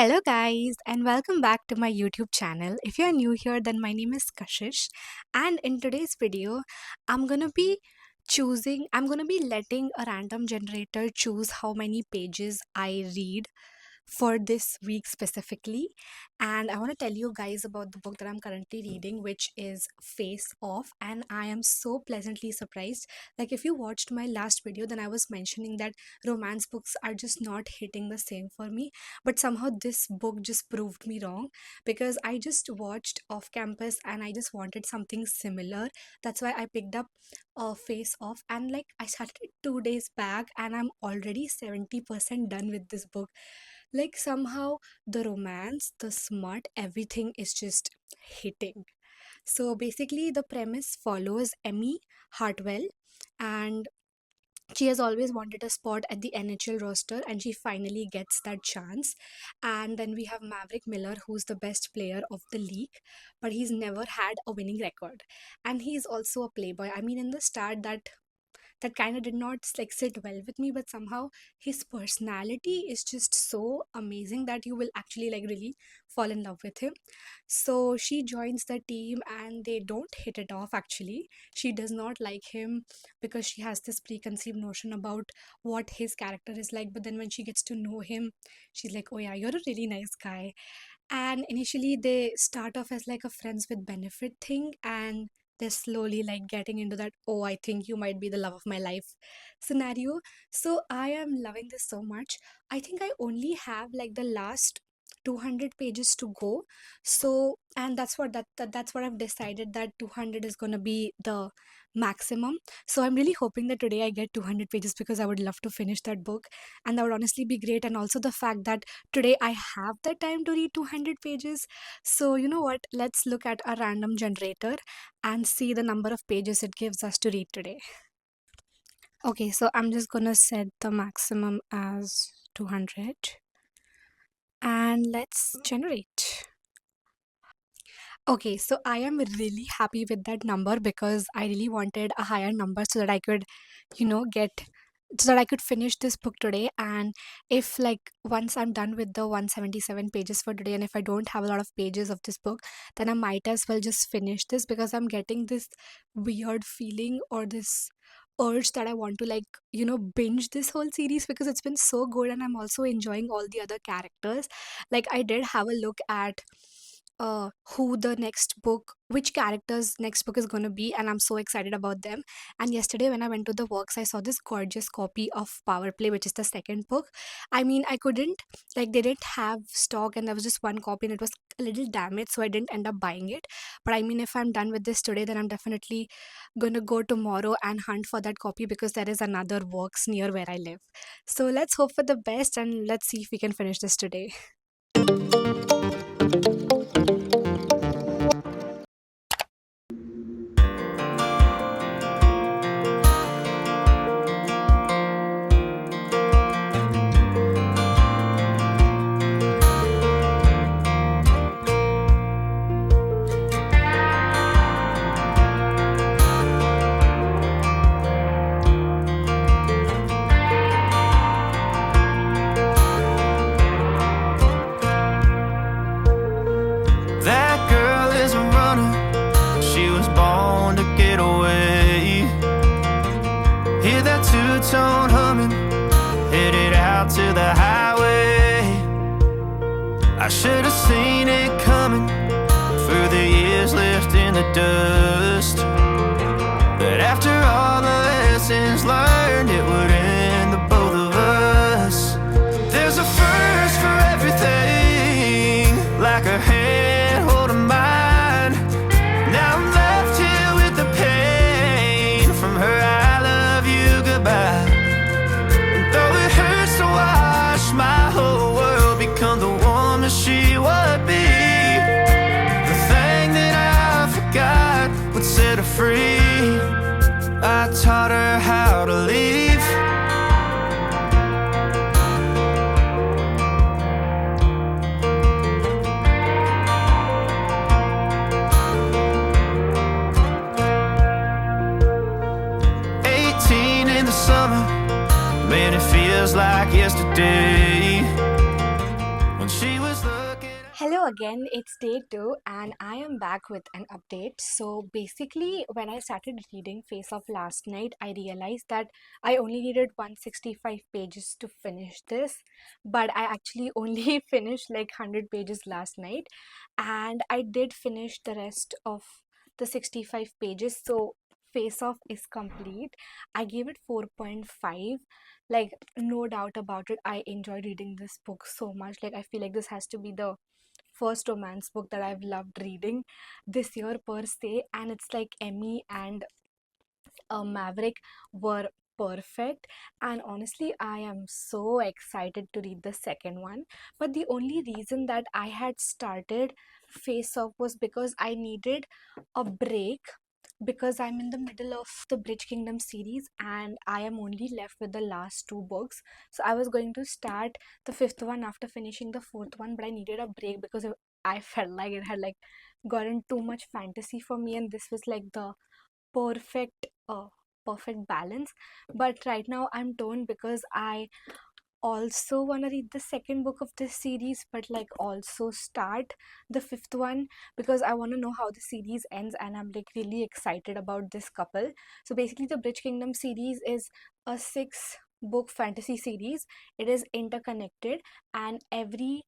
Hello, guys, and welcome back to my YouTube channel. If you're new here, then my name is Kashish, and in today's video, I'm gonna be letting a random generator choose how many pages I read for this week specifically. And I want to tell you guys about the book that I'm currently reading, which is Face Off. And I am so pleasantly surprised. Like, if you watched my last video, then I was mentioning that romance books are just not hitting the same for me. But somehow, this book just proved me wrong because I just watched Off Campus and I just wanted something similar. That's why I picked up Face Off. And like, I started it 2 days back, and I'm already 70% done with this book. Like somehow the romance, the smut, everything is just hitting. So basically, the premise follows Emmy Hartwell, and she has always wanted a spot at the NHL roster, and she finally gets that chance. And then we have Maverick Miller, who's the best player of the league, but he's never had a winning record. And he's also a playboy. I mean, in the start, that kind of did not like sit well with me, but somehow his personality is just so amazing that you will actually like really fall in love with him. So she joins the team and they don't hit it off. Actually, she does not like him because she has this preconceived notion about what his character is like, but then when she gets to know him, she's like, oh yeah, you're a really nice guy. And initially they start off as like a friends with benefit thing, and they're slowly like getting into that, oh, I think you might be the love of my life scenario. So I am loving this so much. I think I only have like the last 200 pages to go. So, and that's what I've decided, that 200 is going to be the maximum. So I'm really hoping that today I get 200 pages because I would love to finish that book, and that would honestly be great. And also the fact that today I have the time to read 200 pages. So you know what, let's look at a random generator and see the number of pages it gives us to read today. Okay, so I'm just gonna set the maximum as 200 and let's generate. Okay, so I am really happy with that number because I really wanted a higher number so that I could, get so that I could finish this book today. And if like once I'm done with the 177 pages for today, and if I don't have a lot of pages of this book, then I might as well just finish this because I'm getting this weird feeling or this urge that I want to like, binge this whole series because it's been so good, and I'm also enjoying all the other characters. Like I did have a look at who the next book, which character's next book is going to be, and I'm so excited about them. And yesterday when I went to the works, I saw this gorgeous copy of Power Play, which is the second book. I mean, I couldn't, like, they didn't have stock, and there was just one copy and it was a little damaged, so I didn't end up buying it. But I mean, if I'm done with this today, then I'm definitely gonna go tomorrow and hunt for that copy because there is another works near where I live. So let's hope for the best and let's see if we can finish this today. That girl is a runner, she was born to get away. Hear that two-tone humming, headed out to the highway. I should have seen it coming for the years left in the dust. But after all the lessons learned, it would end the both of us. There's a first for everything, like a hand holding mine. Now I'm left here with the pain from her I love you goodbye. And though it hurts to watch my whole world become the woman she would be, the thing that I forgot would set her free. I taught her how to leave. Summer, man, it feels like yesterday when she was Hello again, it's day two, and I am back with an update. So, basically, when I started reading Face Off last night, I realized that I only needed 165 pages to finish this, but I actually only finished like 100 pages last night, and I did finish the rest of the 65 pages. So, Face Off is complete. I gave it 4.5. Like, no doubt about it, I enjoyed reading this book so much. Like, I feel like this has to be the first romance book that I've loved reading this year per se, and it's like Emmy and Maverick were perfect. And honestly, I am so excited to read the second one. But the only reason that I had started Face Off was because I needed a break, because I'm in the middle of the Bridge Kingdom series and I am only left with the last two books. So I was going to start the fifth one after finishing the fourth one, but I needed a break because I felt like it had like gotten too much fantasy for me, and this was like the perfect perfect balance. But right now I'm torn because I also want to read the second book of this series, but like also start the fifth one because I want to know how the series ends, and I'm like really excited about this couple. So basically, the Bridge Kingdom series is a six-book fantasy series. It is interconnected, and every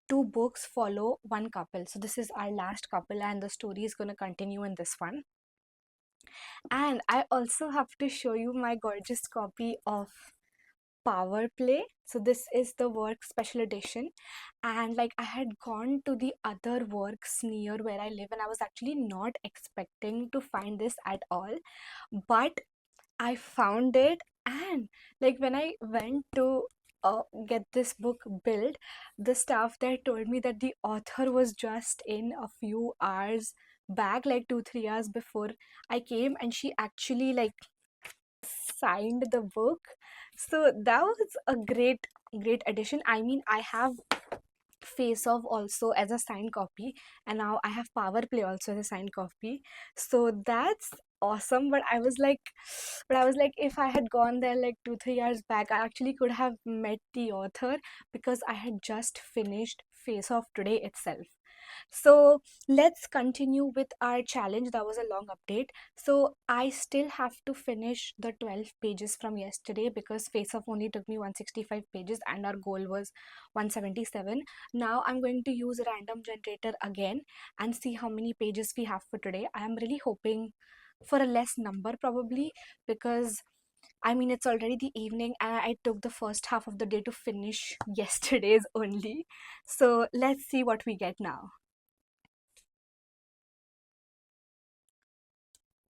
two books follow one couple. So this is our last couple, and the story is going to continue in this one. And I also have to show you my gorgeous copy of Power Play. So this is the work special edition, and like I had gone to the other works near where I live, and I was actually not expecting to find this at all, but I found it. And like when I went to get this book built, the staff there told me that the author was just in a few hours back, like 2 3 hours before I came, and she actually like signed the book. So that was a great addition. I mean, I have Face Off also as a signed copy, and now I have Power Play also as a signed copy. So that's awesome. But I was like, if I had gone there like 2 3 years back, I actually could have met the author because I had just finished Face Off today itself. So let's continue with our challenge. That was a long update. So I still have to finish the 12 pages from yesterday because Face Off only took me 165 pages and our goal was 177. Now I'm going to use a random generator again and see how many pages we have for today. I am really hoping for a less number probably, because I mean, it's already the evening and I took the first half of the day to finish yesterday's only. So let's see what we get now.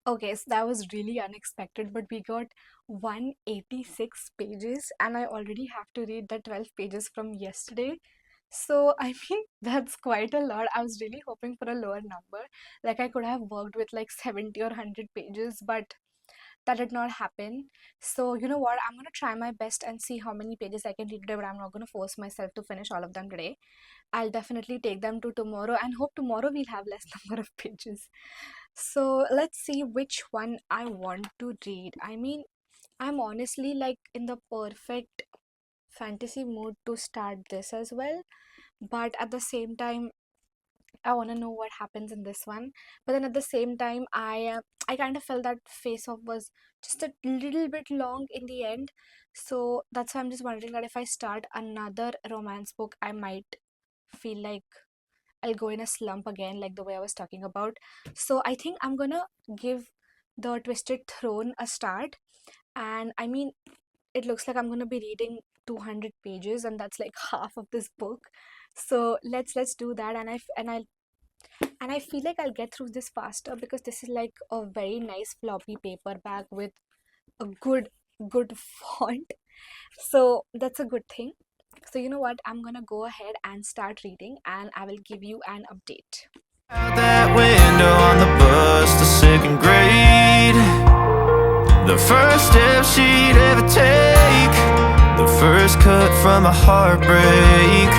Okay, so that was really unexpected, but we got 186 pages, and I already have to read the 12 pages from yesterday. So, I mean, that's quite a lot. I was really hoping for a lower number. Like, I could have worked with like 70 or 100 pages, but that did not happen. So, you know what? I'm gonna try my best and see how many pages I can read today, but I'm not gonna force myself to finish all of them today. I'll definitely take them to tomorrow and hope tomorrow we'll have less number of pages. So let's see which one I want to read. I mean, I'm honestly like in the perfect fantasy mood to start this as well, but at the same time, I want to know what happens in this one. But then at the same time, I kind of felt that Face Off was just a little bit long in the end. So that's why I'm just wondering that if I start another romance book, I might feel like I'll go in a slump again, like the way I was talking about. So I think I'm gonna give the Twisted Throne a start. And I mean, it looks like I'm gonna be reading 200 pages, and that's like half of this book. So let's do that. And I feel like I'll get through this faster because this is like a very nice floppy paperback with a good font. So that's a good thing. So you know what? I'm gonna go ahead and start reading, and I will give you an update. Out that window on the bus to second grade. The first step she'd ever take. The first cut from a heartbreak.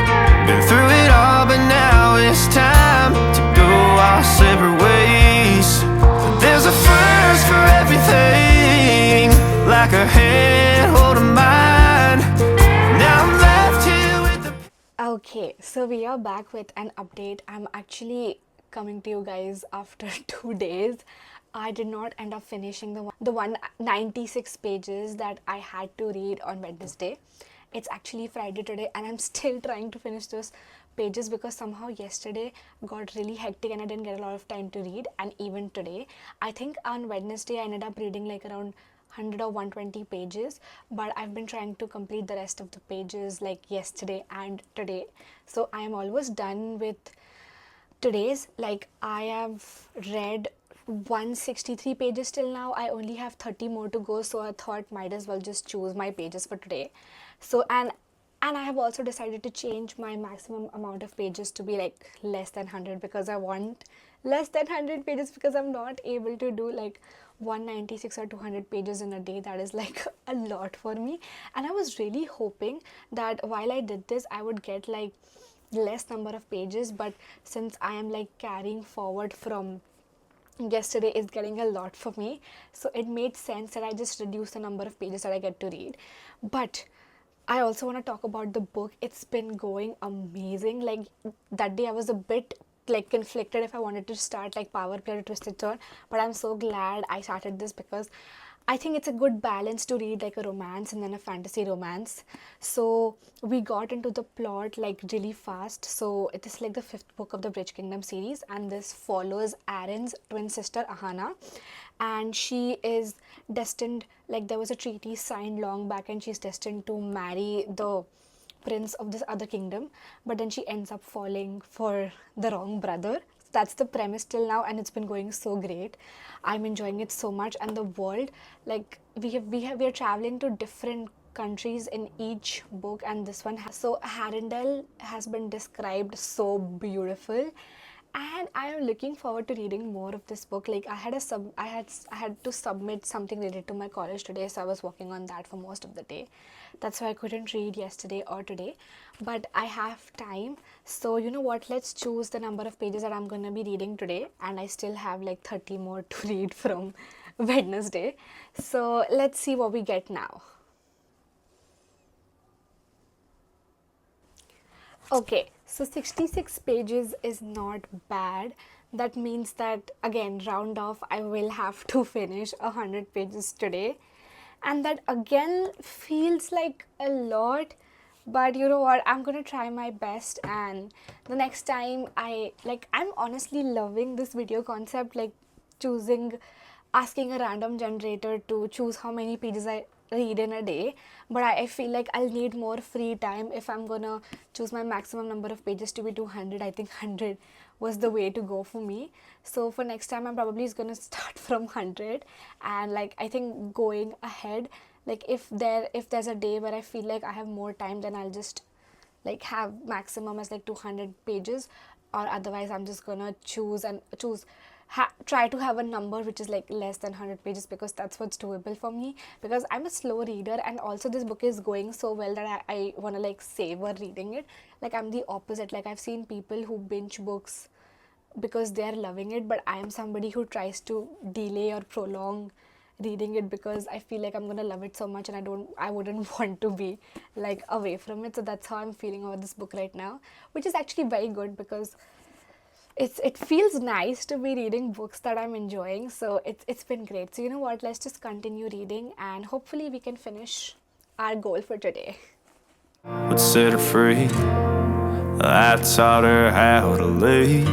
Been through it all, but now it's time to go our separate ways. But there's a first for everything, like her hand holding mine. Now I'm left here with the Okay, so we are back with an update. I'm actually coming to you guys after 2 days. I did not end up finishing the 196 pages that I had to read on Wednesday. It's actually Friday today, and I'm still trying to finish those pages because somehow yesterday got really hectic and I didn't get a lot of time to read. And even today, I think on Wednesday I ended up reading like around 100 or 120 pages, but I've been trying to complete the rest of the pages like yesterday and today. So I am almost done with today's. Like, I have read 163 pages till now. I only have 30 more to go, so I thought might as well just choose my pages for today. So and I have also decided to change my maximum amount of pages to be like less than 100 because I want less than 100 pages because I'm not able to do like 196 or 200 pages in a day. That is like a lot for me, and I was really hoping that while I did this I would get like less number of pages, but since I am like carrying forward from yesterday, is getting a lot for me, so it made sense that I just reduce the number of pages that I get to read. But I also want to talk about the book. It's been going amazing. Like, that day I was a bit like conflicted if I wanted to start like Power Play or Twisted Turn, but I'm so glad I started this because I think it's a good balance to read like a romance and then a fantasy romance. So we got into the plot like really fast. So it is like the fifth book of the Bridge Kingdom series, and this follows Aaron's twin sister Ahana, and she is destined, like there was a treaty signed long back, and she's destined to marry the prince of this other kingdom, but then she ends up falling for the wrong brother. That's the premise till now, and it's been going so great. I'm enjoying it so much, and the world, like we are traveling to different countries in each book, and this one has, so Harendelle has been described so beautiful, and I am looking forward to reading more of this book. Like, I had to submit something related to my college today, so I was working on that for most of the day. That's why I couldn't read yesterday or today, but I have time. So you know what, let's choose the number of pages that I'm going to be reading today, and I still have like 30 more to read from Wednesday. So let's see what we get now. Okay, so 66 pages is not bad. That means that, again, round off, I will have to finish 100 pages today. And that again feels like a lot, but you know what? I'm gonna try my best, and the next time I'm honestly loving this video concept, like choosing asking a random generator to choose how many pages I read in a day. But I feel like I'll need more free time if I'm gonna choose my maximum number of pages to be 200. I think 100 was the way to go for me. So for next time, I'm probably just gonna start from 100, and like I think going ahead, like if there's a day where I feel like I have more time, then I'll just like have maximum as like 200 pages, or otherwise I'm just gonna try to have a number which is like less than 100 pages, because that's what's doable for me, because I'm a slow reader, and also this book is going so well that I want to like savor reading it. Like, I'm the opposite. Like, I've seen people who binge books because they are loving it, but I am somebody who tries to delay or prolong reading it because I feel like I'm gonna love it so much, and I wouldn't want to be like away from it. So that's how I'm feeling about this book right now, which is actually very good because it feels nice to be reading books that I'm enjoying. So it's been great. So you know what, let's just continue reading, and hopefully we can finish our goal for today. Would set her free. I taught her how to leave.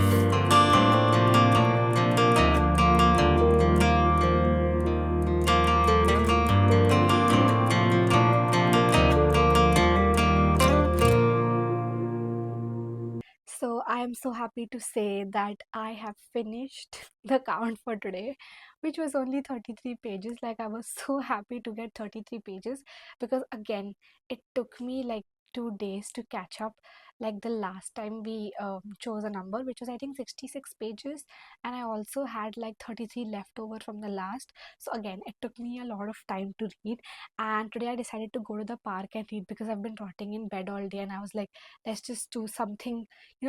So I am so happy to say that I have finished the count for today, which was only 33 pages. Like, I was so happy to get 33 pages because, again, it took me like 2 days to catch up. Like the last time we chose a number, which was I think 66 pages, and I also had like 33 left over from the last. So again, it took me a lot of time to read. And today I decided to go to the park and read because I've been rotting in bed all day, and I was like, let's just do something,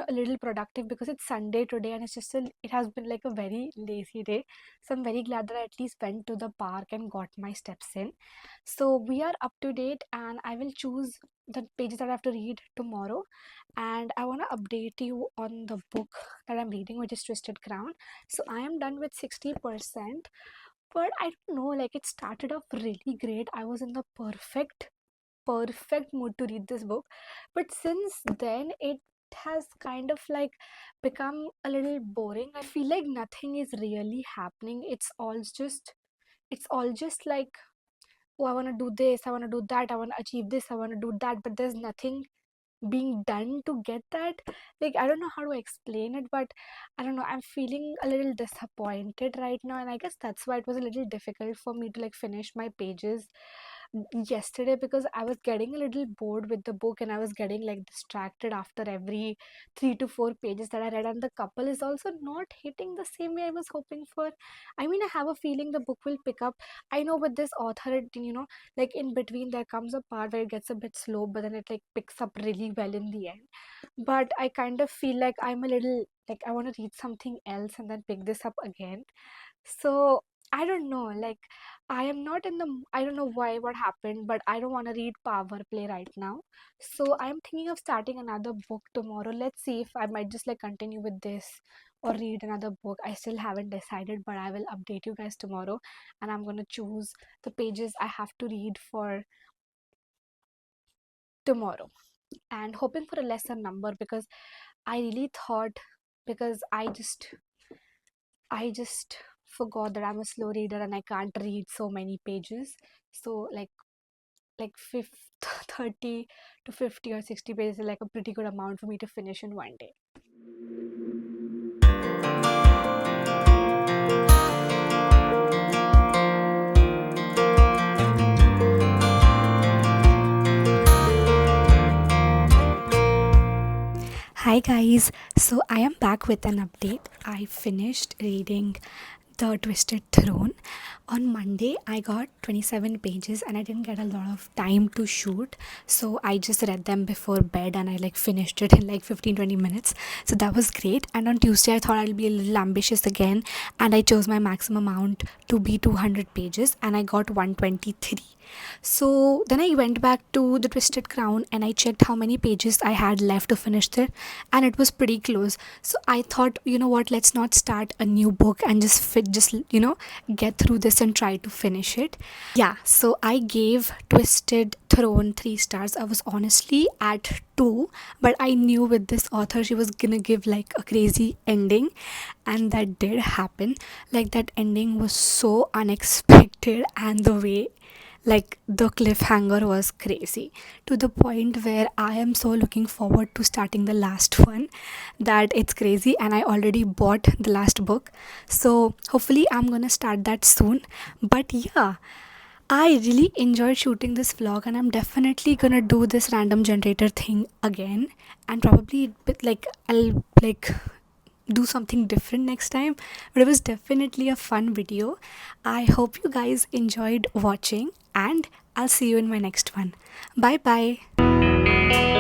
a little productive, because it's Sunday today, and it has been like a very lazy day. So I'm very glad that I at least went to the park and got my steps in. So we are up to date, and I will choose the pages that I have to read tomorrow, and I want to update you on the book that I'm reading, which is Twisted Crown. So I am done with 60%, but I don't know, like it started off really great. I was in the perfect mood to read this book, but since then it has kind of like become a little boring. I feel like nothing is really happening. It's all just like, oh, I want to do this, I want to do that, I want to achieve this, I want to do that, but there's nothing being done to get that. Like, I don't know how to explain it, but I don't know, I'm feeling a little disappointed right now, and I guess that's why it was a little difficult for me to like finish my pages yesterday, because I was getting a little bored with the book and I was getting like distracted after every 3 to 4 pages that I read, and the couple is also not hitting the same way I was hoping for. I mean, I have a feeling the book will pick up. I know with this author, like in between there comes a part where it gets a bit slow, but then it like picks up really well in the end. But I kind of feel like I'm a little like I want to read something else and then pick this up again. So I don't know, like I am not in the I don't know why what happened, but I don't want to read Power Play right now. So I'm thinking of starting another book tomorrow. Let's see if I might just like continue with this or read another book. I still haven't decided, but I will update you guys tomorrow, and I'm going to choose the pages I have to read for tomorrow, and hoping for a lesser number, because I really thought, because I just forgot that I'm a slow reader and I can't read so many pages. So like 30 to 50 or 60 pages is like a pretty good amount for me to finish in one day. Hi guys, so I am back with an update. I finished reading The Twisted Throne. On Monday, I got 27 pages and I didn't get a lot of time to shoot. So I just read them before bed and I like finished it in like 15-20 minutes. So that was great. And on Tuesday, I thought I'll be a little ambitious again, and I chose my maximum amount to be 200 pages and I got 123. So then I went back to The Twisted Crown and I checked how many pages I had left to finish it, and it was pretty close. So I thought, you know what, let's not start a new book and just get through this and try to finish it. Yeah, so I gave Twisted Throne 3 stars. I was honestly at 2, but I knew with this author she was gonna give like a crazy ending, and that did happen. Like, that ending was so unexpected, and the way like the cliffhanger was crazy, to the point where I am so looking forward to starting the last one that it's crazy, and I already bought the last book. So hopefully I'm gonna start that soon. But yeah, I really enjoyed shooting this vlog, and I'm definitely gonna do this random generator thing again, and probably like I'll like do something different next time. But it was definitely a fun video. I hope you guys enjoyed watching, and I'll see you in my next one. Bye bye.